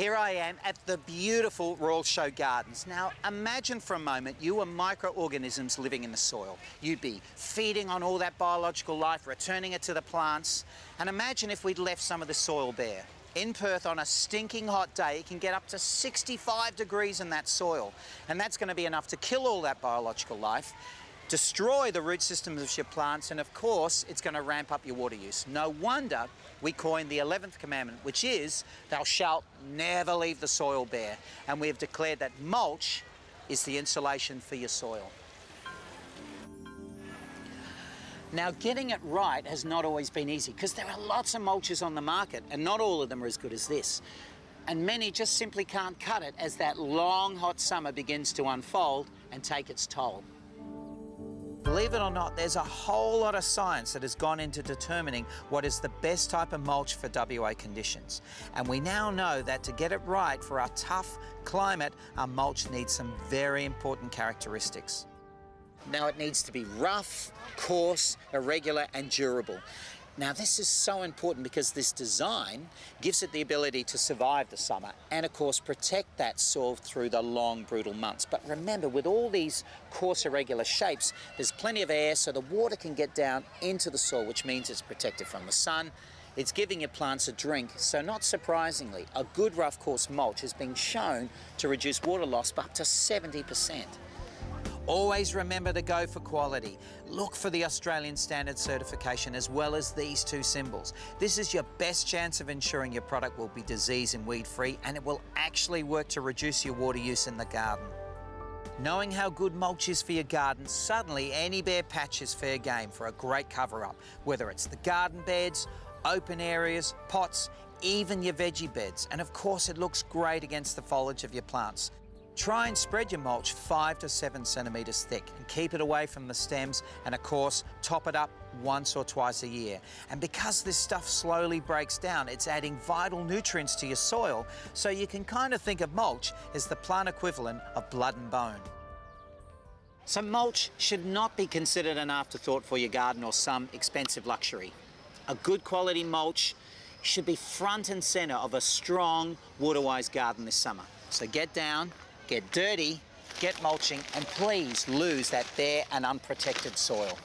Here I am at the beautiful Royal Show Gardens. Now imagine for a moment you were microorganisms living in the soil. You'd be feeding on all that biological life, returning it to the plants. And imagine if we'd left some of the soil bare. In Perth on a stinking hot day, it can get up to 65 degrees in that soil. And that's going to be enough to kill all that biological life, destroy the root systems of your plants, and of course, it's going to ramp up your water use. No wonder we coined the 11th commandment, which is, thou shalt never leave the soil bare. And we have declared that mulch is the insulation for your soil. Now, getting it right has not always been easy because there are lots of mulches on the market and not all of them are as good as this. And many just simply can't cut it as that long, hot summer begins to unfold and take its toll. Believe it or not, there's a whole lot of science that has gone into determining what is the best type of mulch for WA conditions. And we now know that to get it right for our tough climate, our mulch needs some very important characteristics. Now it needs to be rough, coarse, irregular and durable. Now this is so important because this design gives it the ability to survive the summer and of course protect that soil through the long brutal months. But remember, with all these coarse irregular shapes, there's plenty of air so the water can get down into the soil, which means it's protected from the sun. It's giving your plants a drink, so not surprisingly, a good rough coarse mulch has been shown to reduce water loss by up to 70%. Always remember to go for quality. Look for the Australian Standard certification as well as these two symbols. This is your best chance of ensuring your product will be disease and weed free and it will actually work to reduce your water use in the garden. Knowing how good mulch is for your garden, suddenly any bare patch is fair game for a great cover-up, whether it's the garden beds, open areas, pots, even your veggie beds. And of course it looks great against the foliage of your plants. Try and spread your mulch 5 to 7 centimetres thick and keep it away from the stems and of course top it up once or twice a year. And because this stuff slowly breaks down, it's adding vital nutrients to your soil, so you can kind of think of mulch as the plant equivalent of blood and bone. So mulch should not be considered an afterthought for your garden or some expensive luxury. A good quality mulch should be front and centre of a strong water-wise garden this summer. So get down, get dirty, get mulching, and please lose that bare and unprotected soil.